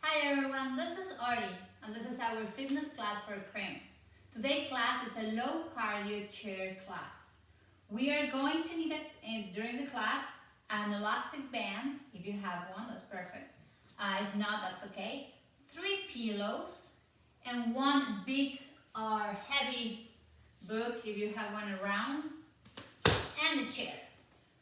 Hi everyone, this is Ori and this is our fitness class for CREAM. Today's class is a low cardio chair class. We are going to need, during the class, an elastic band. If you have one, that's perfect. If not, that's okay. 3 pillows and one big or heavy book, if you have one around, and a chair.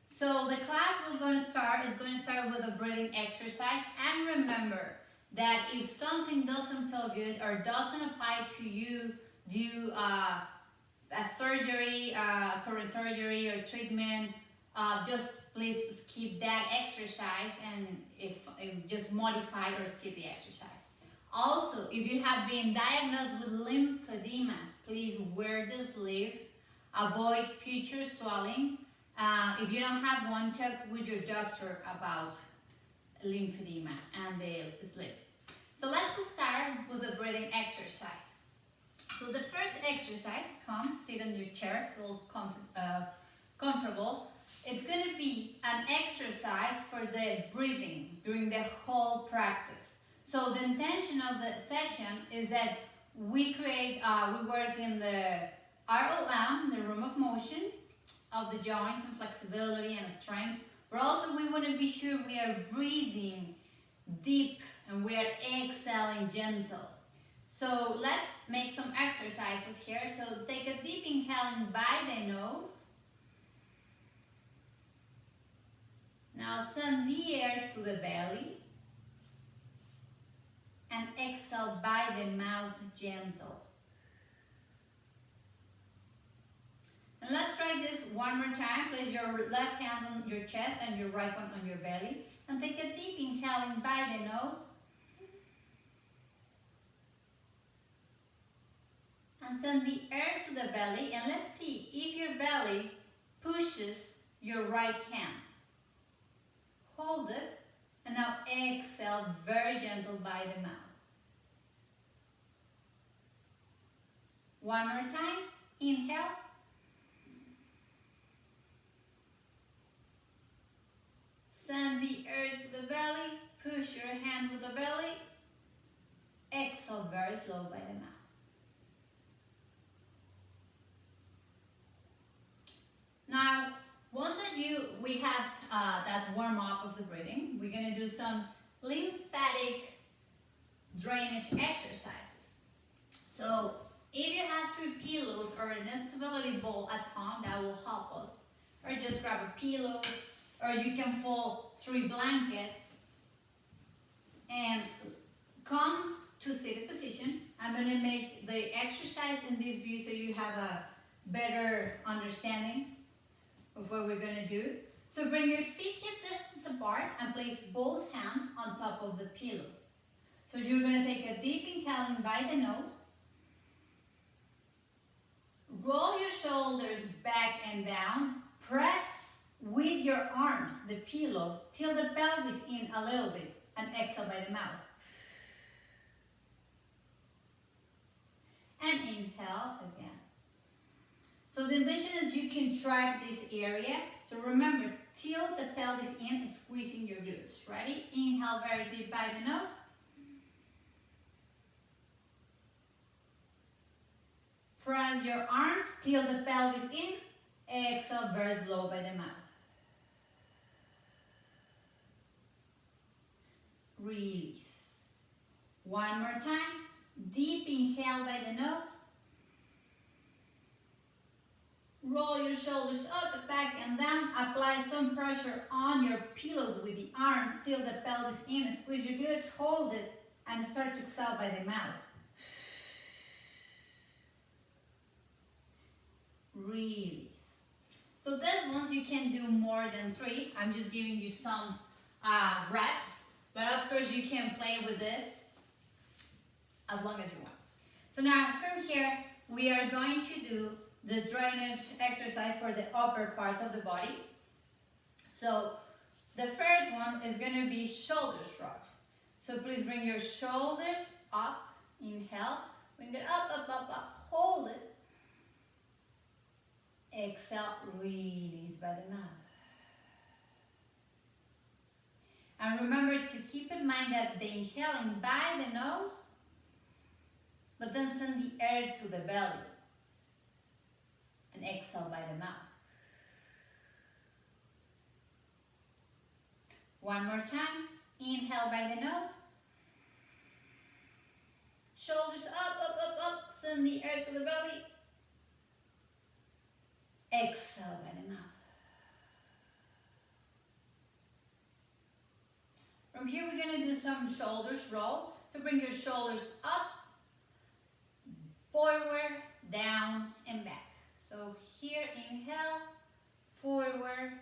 So the class is going to start with a breathing exercise, and remember that if something doesn't feel good or doesn't apply to you due a surgery, current surgery or treatment, just please skip that exercise and if just modify or skip the exercise. Also, if you have been diagnosed with lymphedema, please wear the sleeve, avoid future swelling. If you don't have one, talk with your doctor about lymphedema and the sleeve. So let's start with the breathing exercise. So the first exercise, sit on your chair, feel comfortable. It's going to be an exercise for the breathing during the whole practice. So the intention of the session is that we work in the ROM, the room of motion, of the joints and flexibility and strength. But also we want to be sure we are breathing deep and we are exhaling gentle. So let's make some exercises here. So take a deep inhaling by the nose. Now send the air to the belly and exhale by the mouth gentle. And let's try this one more time. Place your left hand on your chest and your right one on your belly. And take a deep inhaling by the nose. And send the air to the belly. And let's see if your belly pushes your right hand. Hold it. And now exhale very gentle by the mouth. One more time. Inhale. Send the air to the belly, push your hand with the belly, exhale very slow by the mouth. Now, once that we have that warm up of the breathing, we're going to do some lymphatic drainage exercises. So, if you have 3 pillows or an stability ball at home, that will help us. Or just grab a pillow, or you can fold 3 blankets and come to seated position. I'm going to make the exercise in this view so you have a better understanding of what we're going to do. So bring your feet hip distance apart and place both hands on top of the pillow. So you're going to take a deep inhaling by the nose. Roll your shoulders back and down. Press with your arms the pillow till the pelvis in a little bit and exhale by the mouth. And inhale again. So the intention is you can track this area. So remember, tilt the pelvis in and squeezing your glutes. Ready? Inhale very deep by the nose. Press your arms, tilt the pelvis in. Exhale very slow by the mouth. Release. One more time. Deep inhale by the nose. Roll your shoulders up, back and down. Apply some pressure on your pillows with the arms. Tilt the pelvis in. Squeeze your glutes. Hold it and start to exhale by the mouth. Release. So this ones you can do more than 3. I'm just giving you some reps. But of course you can play with this as long as you want. So now from here, we are going to do the drainage exercise for the upper part of the body. So the first one is going to be shoulder shrug. So please bring your shoulders up. Inhale. Bring it up, up, up, up. Hold it. Exhale. Release by the mouth. And remember to keep in mind that the inhaling by the nose, but then send the air to the belly. And exhale by the mouth. One more time. Inhale by the nose. Shoulders up, up, up, up. Send the air to the belly. Exhale by the mouth. From here, we're going to do some shoulders roll. So bring your shoulders up, forward, down, and back. So here, inhale, forward,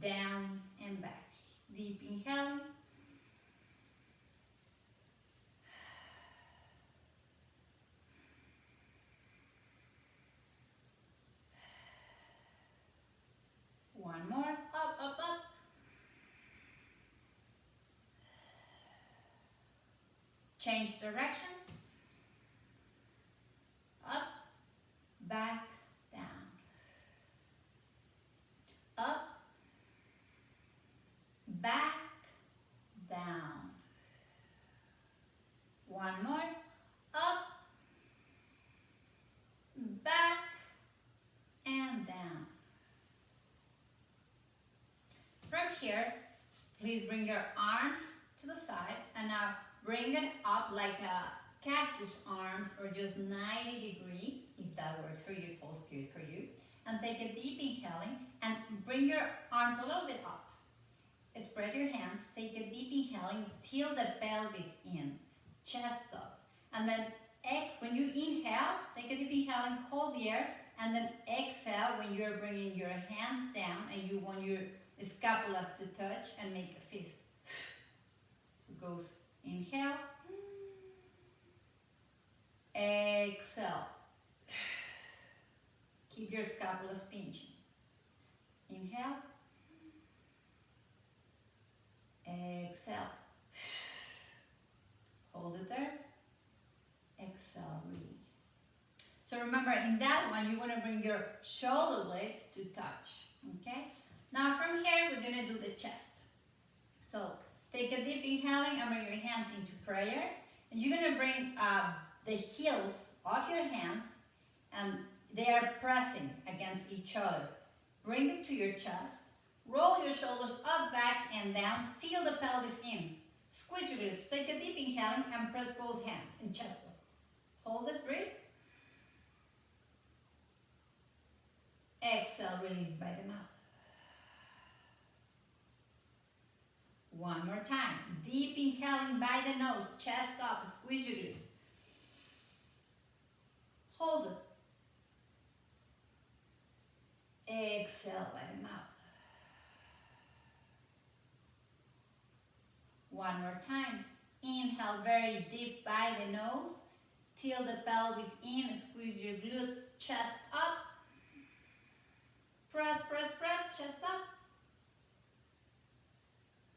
down, and back. Deep inhale. One more, up, up, up. Change directions. Up, back, down. Up, back, down. One more. Up, back, and down. From here, please bring your arms to the sides and now bring it up like a cactus arms or just 90 degree, if that works for you, feels good for you. And take a deep inhaling and bring your arms a little bit up. Spread your hands, take a deep inhaling till the pelvis in, chest up. And then when you inhale, take a deep inhaling, hold the air, and then exhale when you're bringing your hands down and you want your scapulas to touch and make a fist. So it goes inhale, exhale. Keep your scapulas pinching. Inhale, exhale. Hold it there. Exhale, release. So remember, in that one, you want to bring your shoulder blades to touch. Okay? Now from here, we're going to do the chest. So take a deep inhaling and bring your hands into prayer. And you're going to bring the heels of your hands and they are pressing against each other. Bring it to your chest. Roll your shoulders up, back, and down till the pelvis in. Squeeze your glutes. Take a deep inhaling and press both hands and chest up. Hold it, breathe. Exhale, release by the mouth. One more time. Deep inhaling by the nose, chest up, squeeze your glutes. Hold it. Exhale by the mouth. One more time. Inhale very deep by the nose till the pelvis in, squeeze your glutes, chest up. Press, press, press, chest up.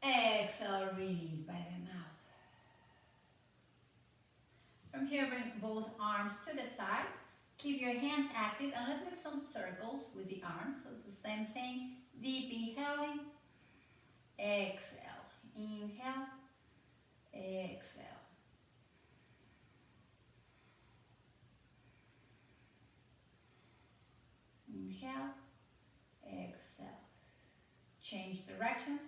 Exhale, release by the mouth. From here, bring both arms to the sides. Keep your hands active and let's make some circles with the arms. So it's the same thing. Deep inhaling. Exhale. Inhale. Exhale. Inhale. Exhale. Change directions.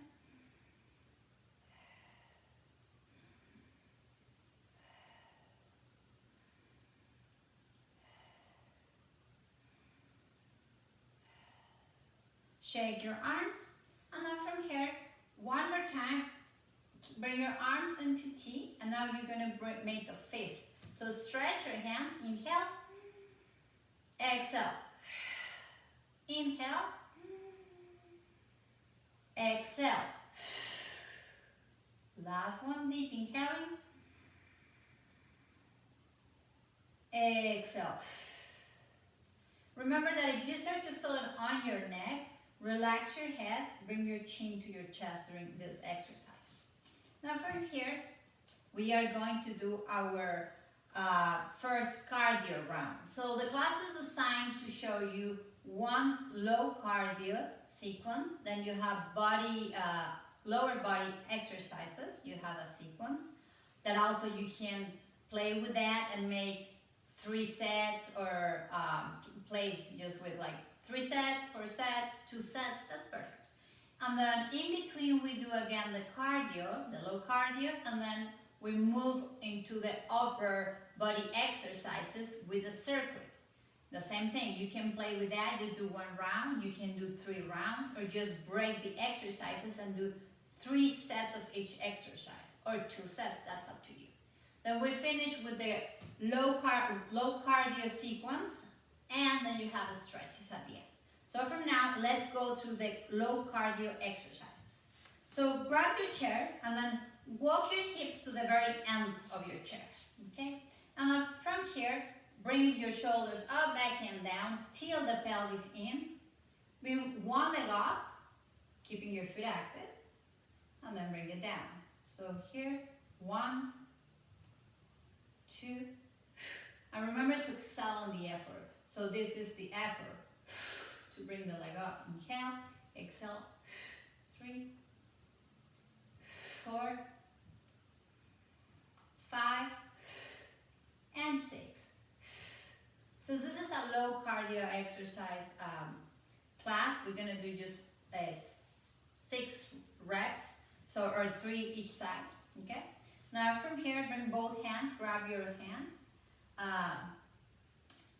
Shake your arms, and now from here, one more time, bring your arms into T, and now you're going to make a fist. So stretch your hands, inhale, exhale, inhale, exhale. Last one, deep inhaling, exhale. Remember that if you start to feel it on your neck, relax your head, bring your chin to your chest during this exercise. Now from here, we are going to do our first cardio round. So the class is designed to show you one low cardio sequence, then you have body lower body exercises. You have a sequence that also you can play with that and make 3 sets or play just with like 3 sets, 4 sets, 2 sets, that's perfect. And then in between we do again the cardio, the low cardio, and then we move into the upper body exercises with the circuit. The same thing, you can play with that, just do 1 round, you can do 3 rounds, or just break the exercises and do 3 sets of each exercise, or 2 sets, that's up to you. Then we finish with the low cardio sequence, and then you have a stretches at the end. So from now, let's go through the low cardio exercises. So grab your chair and then walk your hips to the very end of your chair, okay? And then from here, bring your shoulders up, back and down, till the pelvis in. Bring one leg up, keeping your feet active, and then bring it down. So here, 1, 2, and remember to exhale on the effort. So this is the effort. To bring the leg up. Inhale, exhale. 3, 4, 5, and 6. So this is a low cardio exercise class. We're gonna do just 6 reps, so or 3 each side. Okay. Now from here, bring both hands. Grab your hands,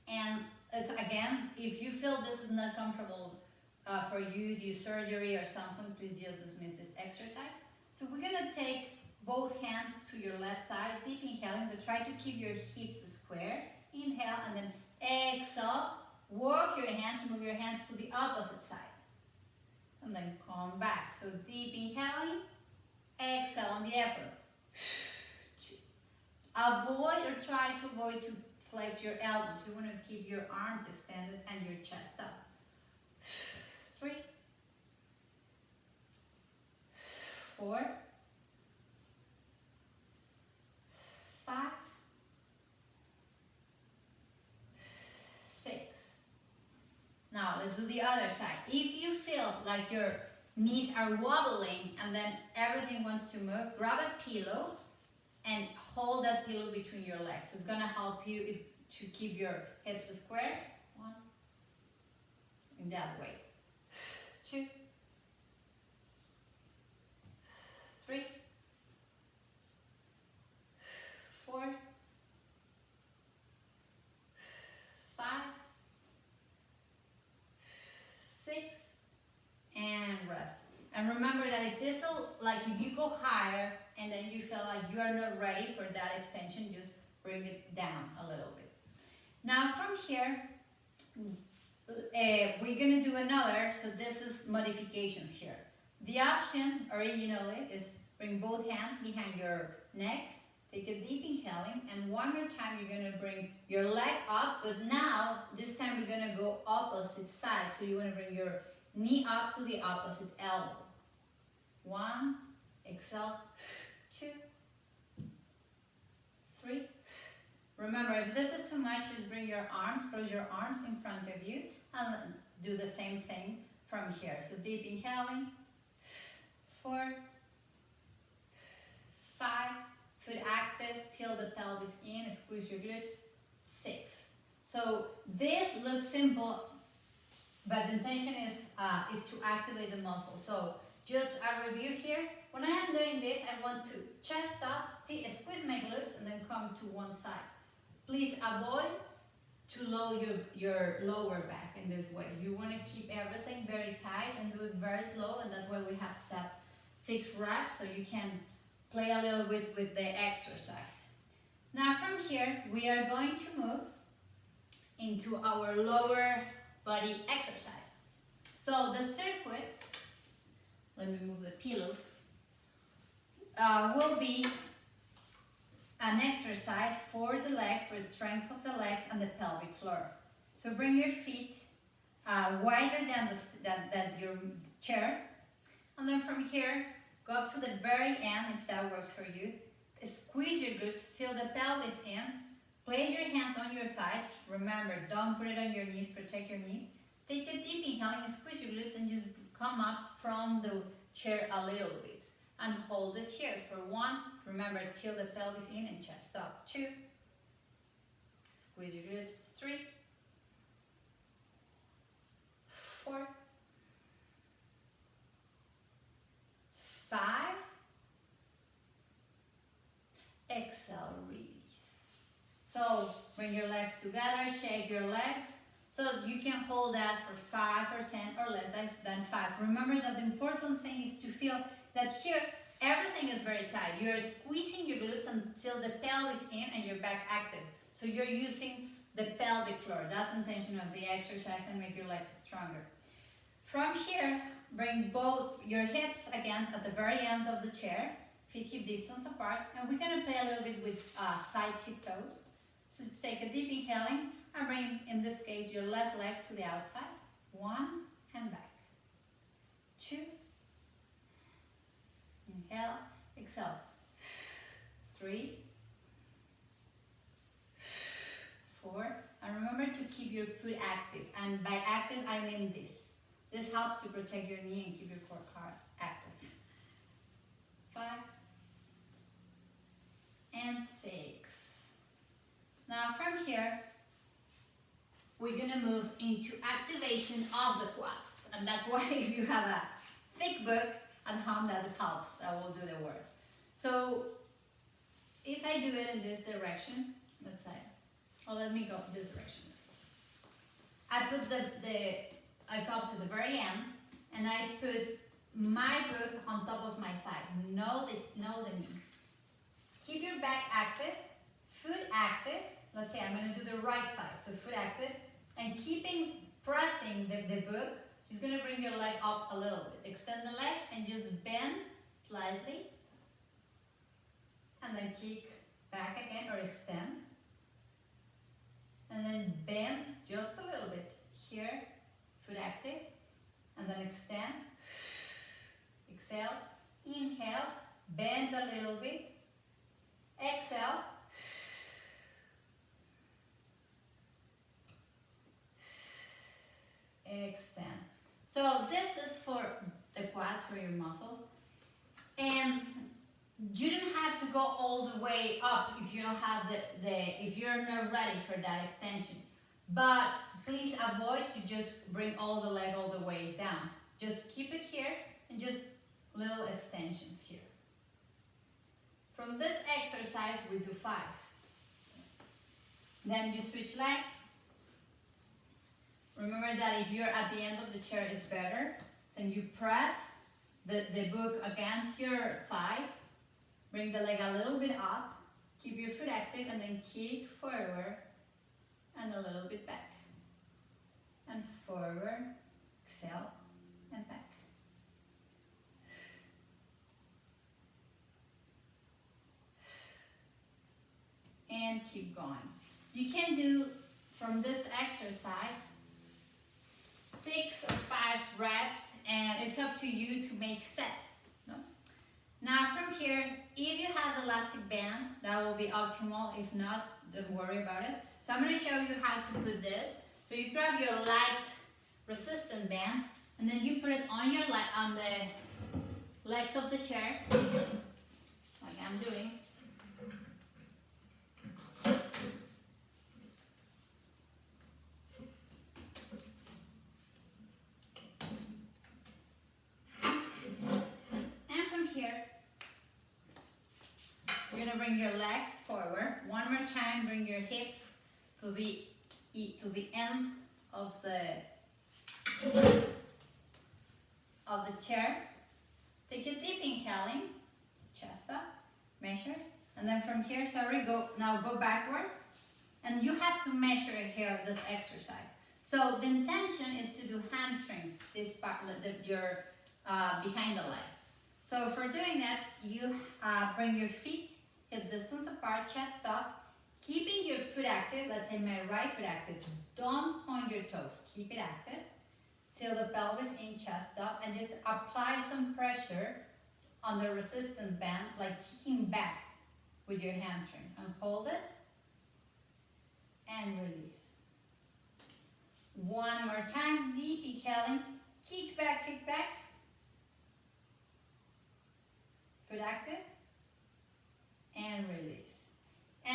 and it's, again, if you feel this is not comfortable for you, do surgery or something, please just dismiss this exercise. So we're gonna take both hands to your left side, deep inhaling, but try to keep your hips square. Inhale and then exhale. Work your hands, move your hands to the opposite side. And then come back. So deep inhaling, exhale on the effort. Avoid or try to avoid to flex your elbows. You want to keep your arms extended and your chest up. 3, 4, 5, 6. Now let's do the other side. If you feel like your knees are wobbling and then everything wants to move, grab a pillow and hold that pillow between your legs. It's gonna help you to keep your hips square. 1, in that way. 2, 3, 4, 5, 6, and rest. And remember that if this feel like if you go higher and then you feel like you are not ready for that extension, just bring it down a little bit. Now from here, we're gonna do another, so this is modifications here. The option originally is bring both hands behind your neck, take a deep inhaling, and one more time you're gonna bring your leg up, but now, this time we're gonna go opposite side, so you wanna bring your knee up to the opposite elbow. 1, exhale, 2, 3. Remember, if this is too much, just bring your arms, close your arms in front of you, and do the same thing from here. So deep inhaling, 4, 5, foot active, till the pelvis in, squeeze your glutes, 6. So this looks simple, but the intention is to activate the muscle. So just a review here. When I am doing this, I want to chest up, squeeze my glutes, and then come to one side. Please avoid to lower your lower back in this way. You want to keep everything very tight and do it very slow, and that's why we have set 6 reps, so you can play a little bit with the exercise. Now from here, we are going to move into our lower body exercises. So the circuit, let me move the pillows, will be an exercise for the legs, for the strength of the legs and the pelvic floor. So bring your feet wider than your chair, and then from here, go up to the very end if that works for you. Squeeze your glutes till the pelvis in. Place your hands on your thighs. Remember, don't put it on your knees, protect your knees. Take a deep inhale and squeeze your glutes and just come up from chair a little bit. And hold it here for 1. Remember, till the pelvis in and chest up. 2. Squeeze your glutes. 3. 4. 5. Exhale, release. So bring your legs together, shake your legs. So you can hold that for 5 or 10 or less than 5. Remember that the important thing is to feel that here everything is very tight. You're squeezing your glutes until the pelvis in and your back active. So you're using the pelvic floor. That's the intention of the exercise and make your legs stronger. From here, bring both your hips again at the very end of the chair, feet hip distance apart, and we're going to play a little bit with side tiptoes. So take a deep inhaling and bring, in this case, your left leg to the outside. 1 and back. 2. Inhale, exhale. 3. 4. And remember to keep your foot active. And by active, I mean this. This helps to protect your knee and keep your core active. 5 and 6. Now from here, we're gonna move into activation of the quads. And that's why if you have a thick book at home, that helps. That will do the work. So if I do it in this direction, let's say, or let me go this direction. I put I go up to the very end, and I put my book on top of my thigh. Know the knee. Keep your back active, foot active. Let's say I'm going to do the right side, so foot active, and pressing the book. Just going to bring your leg up a little bit. Extend the leg and just bend slightly, and then kick back again or extend, and then bend just a little bit here. Foot active, and then extend, exhale, inhale, bend a little bit, exhale, extend. So this is for the quads, for your muscle, and you don't have to go all the way up if you don't have if you're not ready for that extension. But please avoid to just bring all the leg all the way down. Just keep it here and just little extensions here. From this exercise, we do 5. Then you switch legs. Remember that if you're at the end of the chair, it's better. Then you press the book against your thigh. Bring the leg a little bit up. Keep your foot active and then kick forward. And a little bit back, and forward, exhale, and back. And keep going. You can do, from this exercise, 6 or 5 reps, and it's up to you to make sets. No? Now from here, if you have the elastic band, that will be optimal. If not, don't worry about it. So I'm going to show you how to put this. So you grab your light resistant band, and then you put it on on the legs of the chair, like I'm doing. And from here, you're going to bring your legs forward. One more time, bring your hips to the end of the chair. Take a deep inhaling, chest up, measure, and then from here, go backwards, and you have to measure here this exercise. So the intention is to do hamstrings, this part, your behind the leg. So for doing that, you bring your feet hip distance apart, chest up. Keeping your foot active, let's say my right foot active, don't point your toes, keep it active till the pelvis in, chest up, and just apply some pressure on the resistance band, like kicking back with your hamstring, and hold it and release. One more time, deep inhaling, kick back,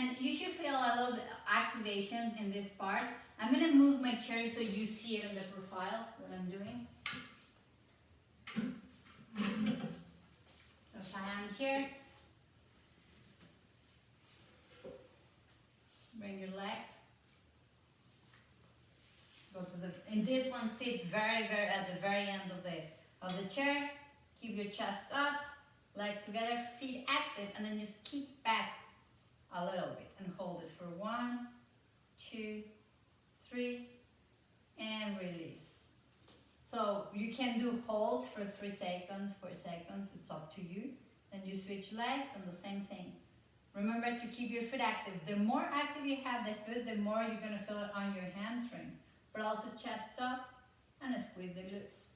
And you should feel a little bit of activation in this part. I'm going to move my chair so you see it in the profile, what I'm doing. So if I am here, bring your legs. Go to the, in this one, sit very at the very end of the chair. Keep your chest up, legs together, feet active, and then just kick back a little bit and hold it for 1, 2, 3, and release. So you can do holds for 3 seconds, 4 seconds, it's up to you. Then you switch legs and the same thing. Remember to keep your foot active. The more active you have the foot, the more you're going to feel it on your hamstrings. But also chest up and squeeze the glutes.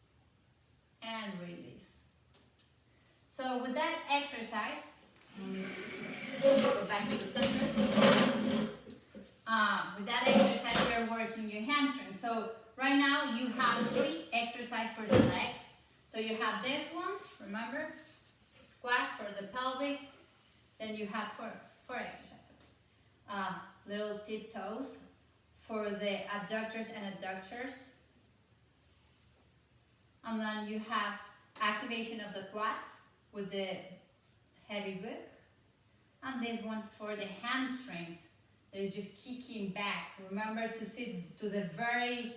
And release. So with that exercise, go back to the center. With that exercise, you're working your hamstrings. So right now you have 3 exercises for the legs. So you have this one, remember, squats for the pelvic. Then you have 4 exercises. Little tiptoes for the adductors and adductors. And then you have activation of the quads with the heavy book. And this one for the hamstrings. There's just kicking back. Remember to sit to the very,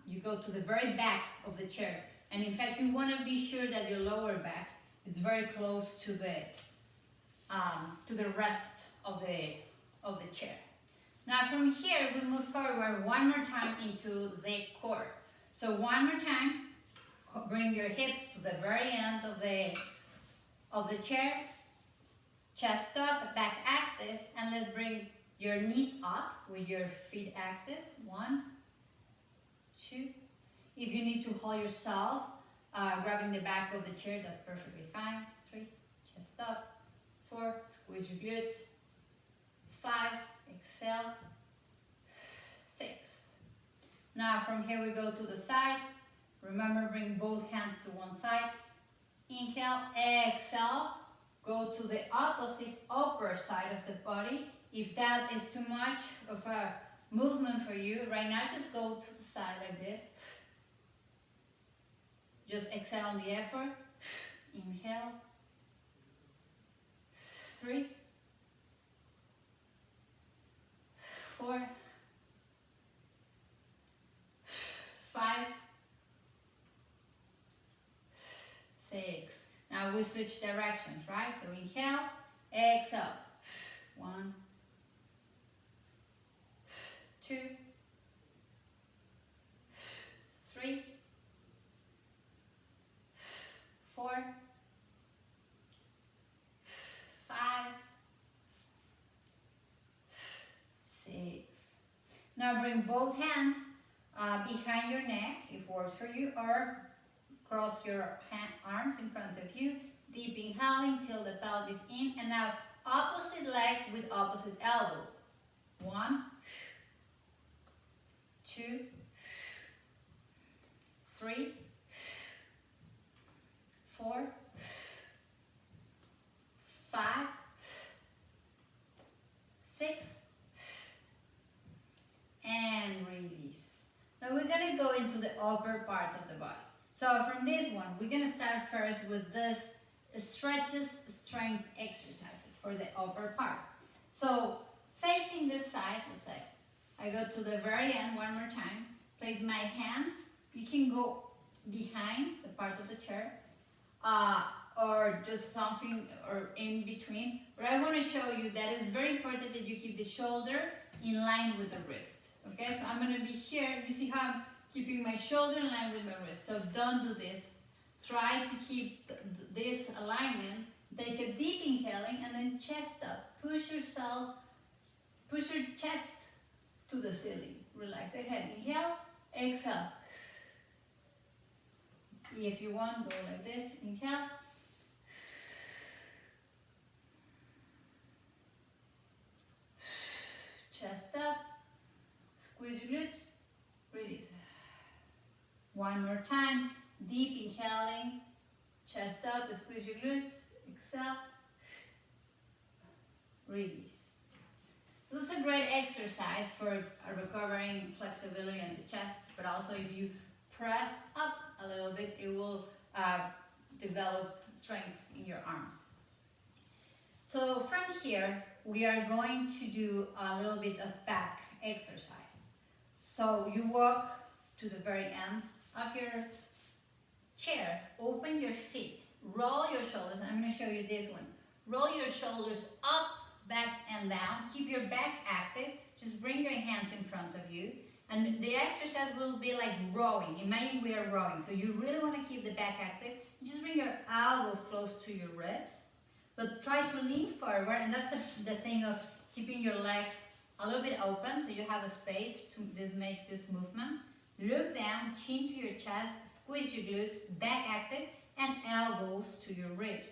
you go to the very back of the chair. And in fact, you want to be sure that your lower back is very close to the rest of the chair. Now from here, we move forward one more time into the core. So one more time, bring your hips to the very end of the chair. Chest up, back active, and let's bring your knees up with your feet active. 1, 2. If you need to hold yourself, grabbing the back of the chair, that's perfectly fine. 3, chest up. 4, squeeze your glutes. 5, exhale. 6. Now from here we go to the sides. Remember, bring both hands to one side. Inhale, exhale. Go to the opposite upper side of the body. If that is too much of a movement for you, right now just go to the side like this. Just exhale on the effort. Inhale. 3, 4, 5, 6. Now we switch directions, right? So inhale, exhale. 1, 2, 3, 4, 5, 6. Now bring both hands behind your neck, if works for you, or cross your arms in front of you. Deep inhaling till the pelvis in, and now opposite leg with opposite elbow. 1, 2, 3, 4, 5, 6, and release. Now we're going to go into the upper part of the body. So from this one, we're going to start first with this stretches strength exercises for the upper part. So facing this side, let's say, I go to the very end one more time, place my hands, you can go behind the part of the chair, or just something or in between. But I want to show you that it's very important that you keep the shoulder in line with the wrist. Okay, so I'm going to be here, you see how I'm keeping my shoulder in line with my wrist. So don't do this. Try to keep this alignment. Take a deep inhaling and then chest up. Push yourself, push your chest to the ceiling. Relax the head. Inhale, exhale. If you want, go like this. Inhale. Chest up. Squeeze your glutes. Release. One more time. Deep inhaling. Chest up. Squeeze your glutes. Exhale. Release. So that's a great exercise for recovering flexibility in the chest, but also if you press up a little bit, it will develop strength in your arms. So from here, we are going to do a little bit of back exercise. So you walk to the very end of your chair, open your feet, roll your shoulders, and I'm going to show you this one. Roll your shoulders up, back and down. Keep your back active. Just bring your hands in front of you. And the exercise will be like rowing. Imagine we are rowing. So you really want to keep the back active. Just bring your elbows close to your ribs. But try to lean forward. And that's the thing of keeping your legs a little bit open so you have a space to make this movement. Look down, chin to your chest, squeeze your glutes, back active, and elbows to your ribs.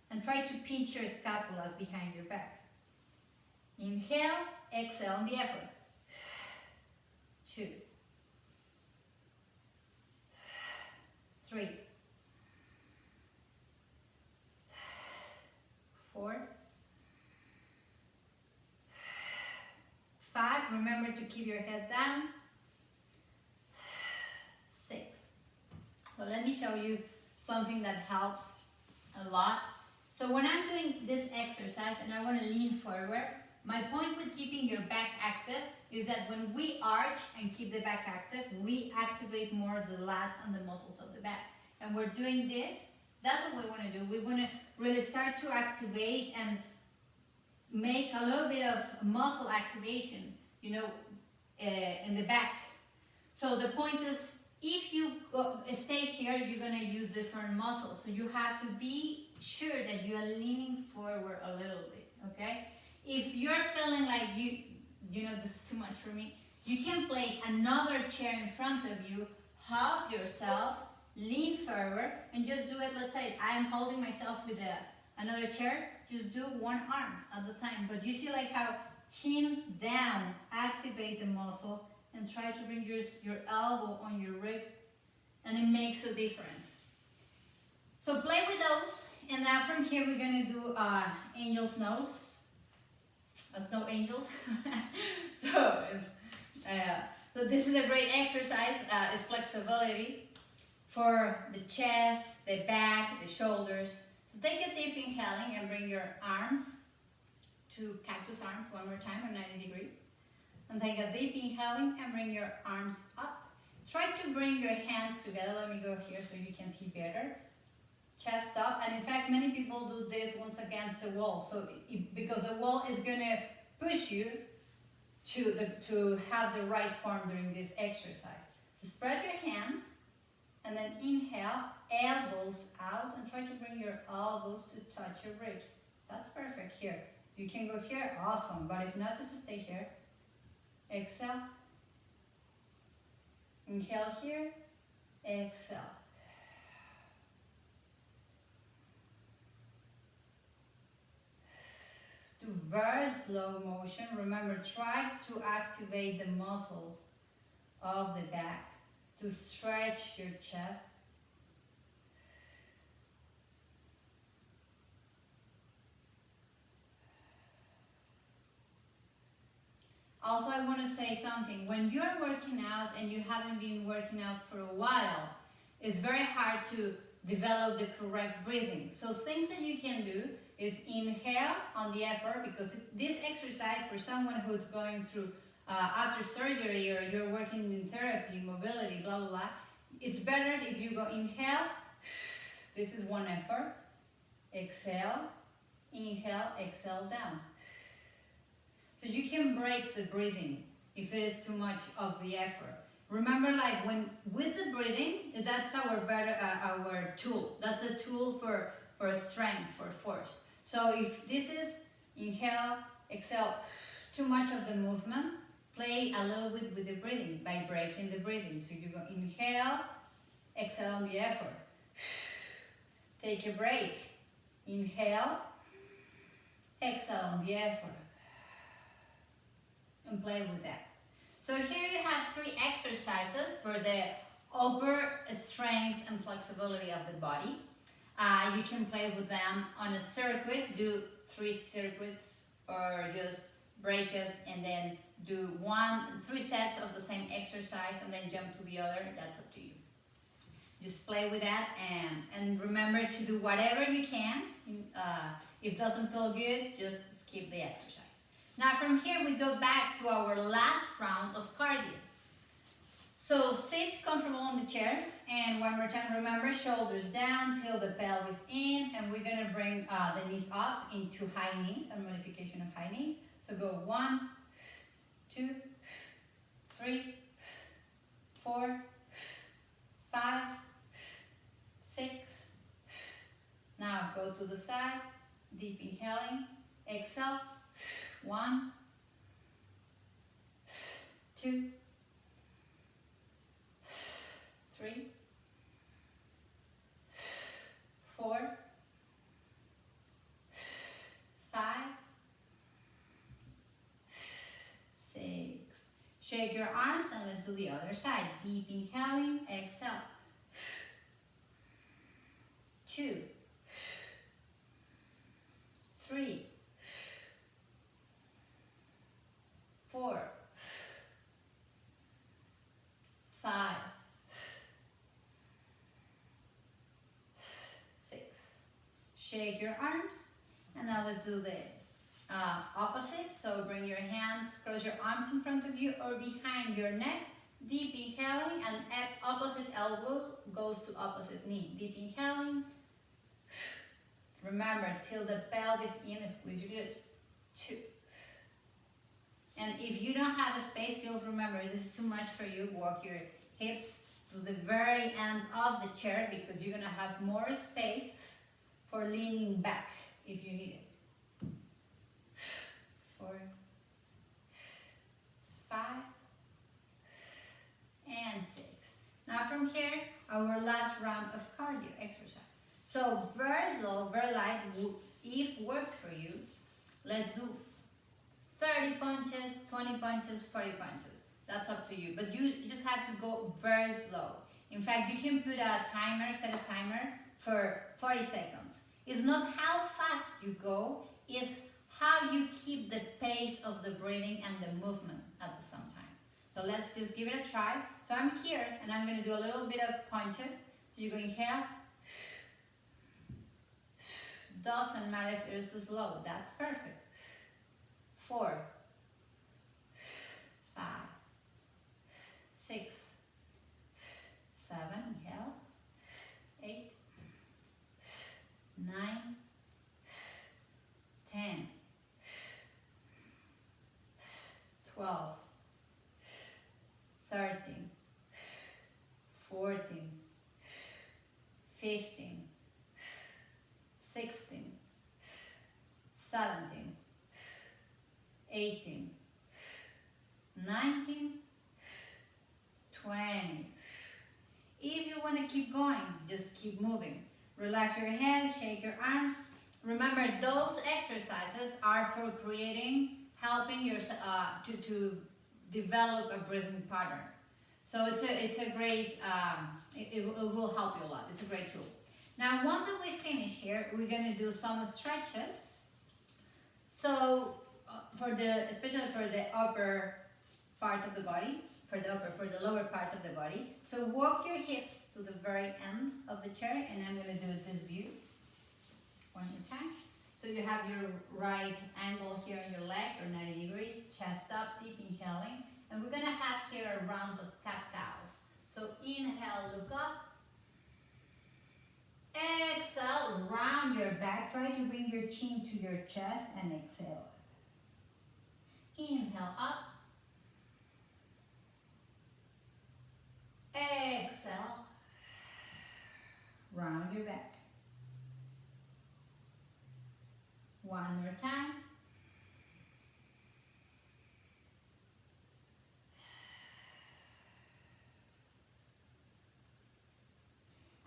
And try to pinch your scapulas behind your back. Inhale, exhale on the effort. 2, 3, 4, 5. Remember to keep your head down. 6. Well, let me show you something that helps a lot. So when I'm doing this exercise and I want to lean forward, my point with keeping your back active is that when we arch and keep the back active, we activate more the lats and the muscles of the back. And we're doing this, that's what we want to do. We want to really start to activate and make a little bit of muscle activation, you know, in the back. So the point is, if you stay here, you're going to use different muscles. So you have to be sure that you are leaning forward a little bit, okay? If you're feeling like you know, this is too much for me, you can place another chair in front of you, help yourself, lean forward, and just do it. Let's say I'm holding myself with another chair, just do one arm at a time. But you see like how chin down, activate the muscle, and try to bring your elbow on your rib, and it makes a difference. So play with those, and now from here we're gonna do angel's nose. Snow angels. So this is a great exercise. It's flexibility for the chest, the back, the shoulders. So take a deep inhaling and bring your arms to cactus arms one more time at 90 degrees. And take a deep inhaling and bring your arms up. Try to bring your hands together. Let me go here so you can see better. Chest up, and in fact many people do this once against the wall, so because the wall is going to push you to have the right form during this exercise. So spread your hands and then inhale, elbows out, and try to bring your elbows to touch your ribs. That's perfect here. You can go here, awesome, but if not, just stay here. Exhale, inhale here, exhale. Do very slow motion. Remember, try to activate the muscles of the back to stretch your chest. Also, I want to say something. When you're working out and you haven't been working out for a while, it's very hard to develop the correct breathing. So things that you can do is inhale on the effort, because this exercise for someone who's going through after surgery, or you're working in therapy, mobility, blah, blah, blah, it's better if you go inhale, this is one effort, exhale, inhale, exhale, down. So you can break the breathing if it is too much of the effort. Remember, like when with the breathing, that's our tool. That's the tool for strength, for force. So if this is inhale, exhale, too much of the movement, play a little bit with the breathing by breaking the breathing. So you go inhale, exhale on the effort. Take a break. Inhale, exhale on the effort. And play with that. So here you have 3 exercises for the upper strength and flexibility of the body. You can play with them on a circuit, do 3 circuits, or just break it, and then do 3 sets of the same exercise and then jump to the other. That's up to you. Just play with that, and remember to do whatever you can. If it doesn't feel good, just skip the exercise. Now from here we go back to our last round of cardio. So sit comfortable on the chair, and one more time, remember, shoulders down till the pelvis in, and we're gonna bring the knees up into high knees, a modification of high knees. So go 1, 2, 3, 4, 5, 6. Now go to the sides, deep inhaling, exhale. 1, 2, 3, 4, 5, 6. Shake your arms and let's do the other side. Deep inhaling, exhale. 2, 3, 4, 5, 6. Shake your arms, and now let's do the opposite. So bring your hands, cross your arms in front of you or behind your neck. Deep inhaling, and opposite elbow goes to opposite knee. Deep inhaling. Remember, till the pelvis in, squeeze your glutes. 2. And if you don't have a space, please remember, this is too much for you. Walk your hips to the very end of the chair, because you're gonna have more space for leaning back if you need it. 4, 5, and 6. Now from here, our last round of cardio exercise. So very slow, very light, if works for you. Let's do 30 punches, 20 punches, 40 punches. That's up to you, but you just have to go very slow. In fact, you can put a timer, set a timer for 40 seconds. It's not how fast you go, it's how you keep the pace of the breathing and the movement at the same time. So let's just give it a try. So I'm here and I'm going to do a little bit of punches. So you go inhale. Doesn't matter if it is slow, that's perfect. 4, 5, 6, 7, inhale. 8, 9, 10, 12, 13, 14, 15, 16, 17, 18, 19, 20. If you want to keep going, just keep moving. Relax your hands, shake your arms. Remember, those exercises are for helping your to develop a breathing pattern. So it's a great, it will help you a lot. It's a great tool. Now, once that we finish here, we're going to do some stretches. So, especially for the upper part of the body, for the lower part of the body. So walk your hips to the very end of the chair, and I'm going to do this view one more time. So you have your right angle here on your legs, or 90 degrees, chest up, deep inhaling, and we're going to have here a round of cat-cows. So inhale, look up. Exhale, round your back. Try to bring your chin to your chest and exhale. Inhale up. Exhale. Round your back. One more time.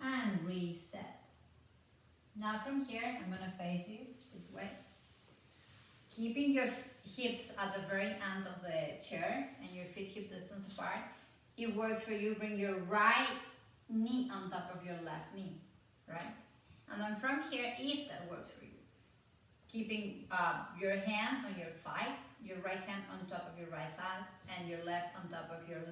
And reset. Now from here, I'm going to face you this way. Keeping your hips at the very end of the chair and your feet hip distance apart. It works for you, bring your right knee on top of your left knee, right? And then from here, if that works for you, keeping your hand on your thighs, your right hand on top of your right thigh, and your left on top of your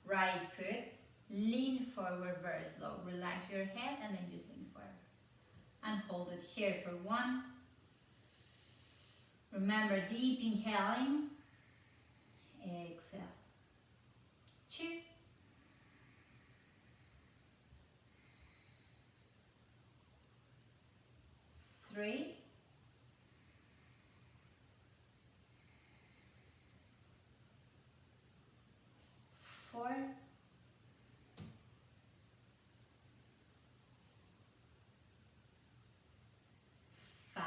right foot. Lean forward very slow. Relax your head and then just lean forward. And hold it here for 1. Remember, deep inhaling. Exhale. 2. 3. 4. 5.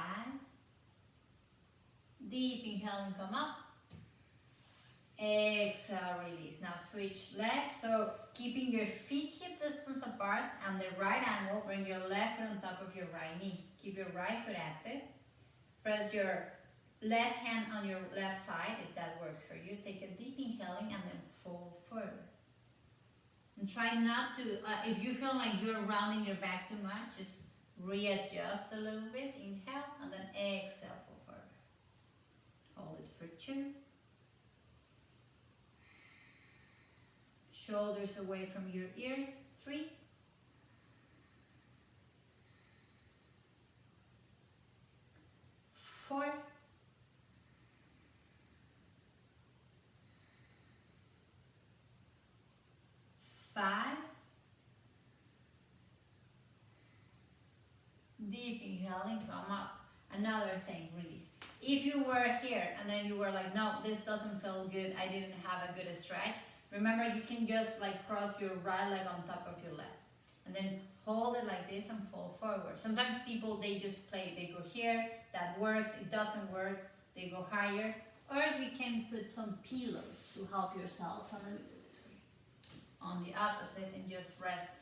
Deep inhaling, come up. Exhale, release. Now switch legs. So keeping your feet hip distance apart and the right angle, bring your left foot on top of your right knee. Keep your right foot active. Press your left hand on your left thigh if that works for you. Take a deep inhaling and then fold forward. And try not to, if you feel like you're rounding your back too much, just readjust a little bit. Inhale and then exhale, fold forward. Hold it for 2. Shoulders away from your ears. 3. 4. 5. Deep inhaling, come up. Another thing, release. If you were here and then you were like, no, this doesn't feel good, I didn't have a good stretch, remember you can just like cross your right leg on top of your left. And then hold it like this and fall forward. Sometimes people, they just play, they go here, that works, it doesn't work, they go higher. Or you can put some pillows to help yourself. And let me do this for you. On the opposite, and just rest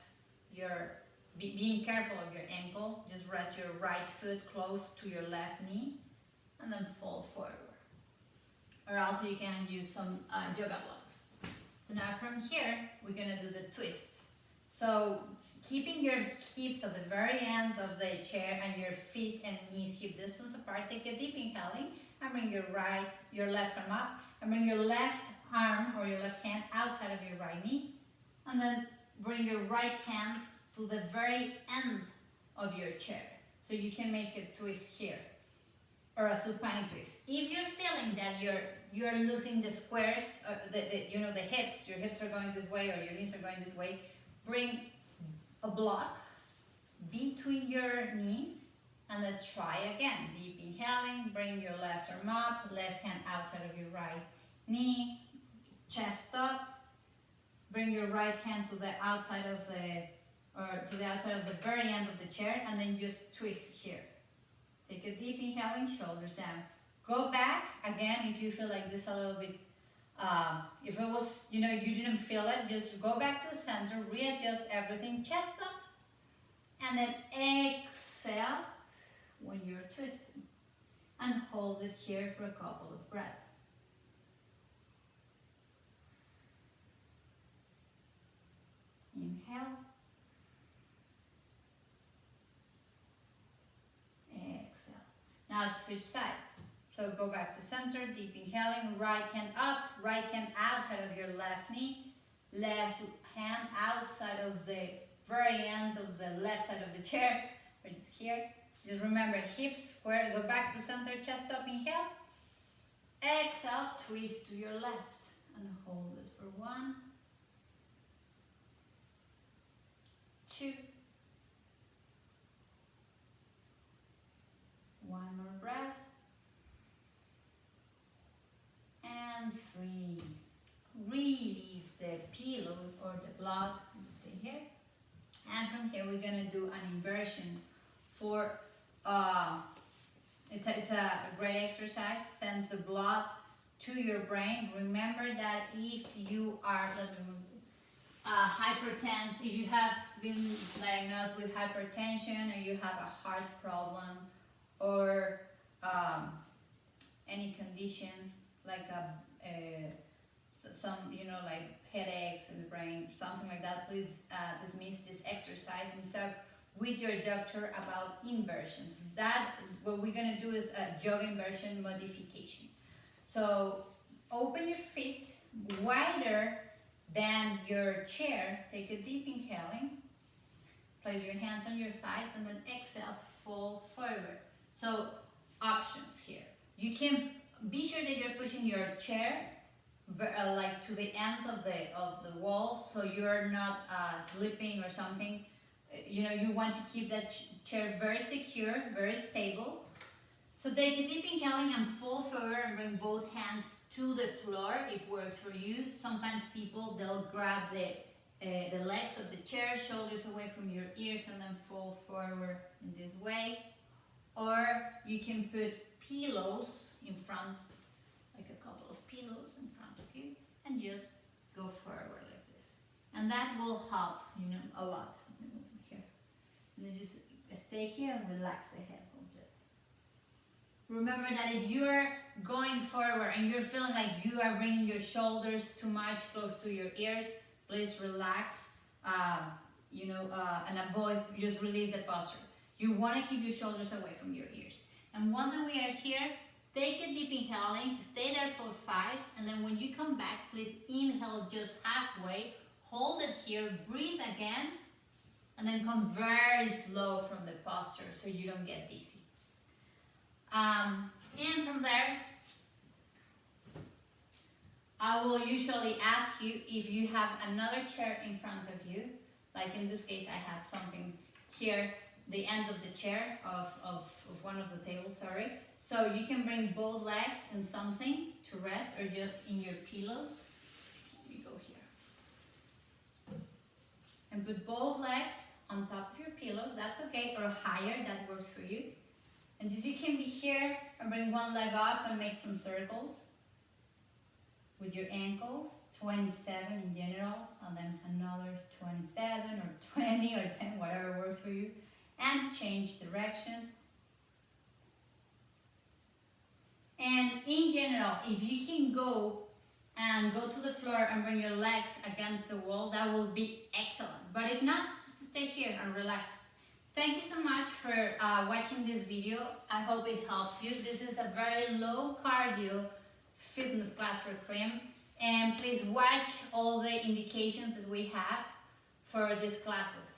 your, being careful of your ankle, just rest your right foot close to your left knee and then fall forward. Or also you can use some yoga blocks. So now from here, we're gonna do the twist. So keeping your hips at the very end of the chair and your feet and knees hip distance apart, take a deep inhaling and bring your left arm up and bring your left arm or your left hand outside of your right knee, and then bring your right hand to the very end of your chair. So you can make a twist here or a supine twist. If you're feeling that you're losing the squares, the hips, your hips are going this way or your knees are going this way, bring a block between your knees and let's try again. Deep inhaling, bring your left arm up, left hand outside of your right knee, chest up, bring your right hand to the outside of the very end of the chair and then just twist here. Take a deep inhaling, shoulders down. Go back again if you feel like this a little bit. If it was, you didn't feel it, just go back to the center, readjust everything, chest up, and then exhale when you're twisting. And hold it here for a couple of breaths. Inhale. Exhale. Now let's switch sides. So go back to center, deep inhaling, right hand up, right hand outside of your left knee, left hand outside of the very end of the left side of the chair, right here. Just remember, hips square, go back to center, chest up, inhale. Exhale, twist to your left and hold it for 1, 2, 1 more breath, and 3. Release the pillow or the block, stay here. And from here we're gonna do an inversion for, it's a great exercise, sends the blood to your brain. Remember that if you are, hypertense, if you have been diagnosed with hypertension or you have a heart problem or any condition like some like headaches in the brain, something like that, please dismiss this exercise and talk with your doctor about inversions. That, what we're gonna do is a jog inversion modification. So open your feet wider than your chair. Take a deep inhaling. Place your hands on your sides and then exhale, fall forward. So options here. You can be sure that you're pushing your chair like to the end of the wall, so you're not slipping or something. You know, you want to keep that chair very secure, very stable. So take a deep inhaling and fall forward and bring both hands to the floor if works for you. Sometimes people, they'll grab the legs of the chair, shoulders away from your ears, and then fall forward in this way. Or you can put pillows in front, like a couple of pillows in front of you, and just go forward like this. And that will help, you know, a lot. Here. And then just stay here and relax the head completely. Remember that if you're going forward and you're feeling like you are bringing your shoulders too much close to your ears, please relax, and avoid, just release the posture. You want to keep your shoulders away from your ears. And once we are here, take a deep inhaling, stay there for 5, and then when you come back, please inhale just halfway, hold it here, breathe again, and then come very slow from the posture so you don't get dizzy. And from there, I will usually ask you if you have another chair in front of you. Like in this case, I have something here, the end of the chair of one of the tables, sorry. So you can bring both legs in something to rest, or just in your pillows. Let me go here. And put both legs on top of your pillows, that's okay, or higher, that works for you. And just you can be here and bring one leg up and make some circles with your ankles, 27 in general, and then another 27 or 20 or 10, whatever works for you. And change directions. And in general, if you can go to the floor and bring your legs against the wall, that will be excellent. But if not, just stay here and relax. Thank you so much for watching this video. I hope it helps you. This is a very low cardio fitness class for CREAM. And please watch all the indications that we have for these classes.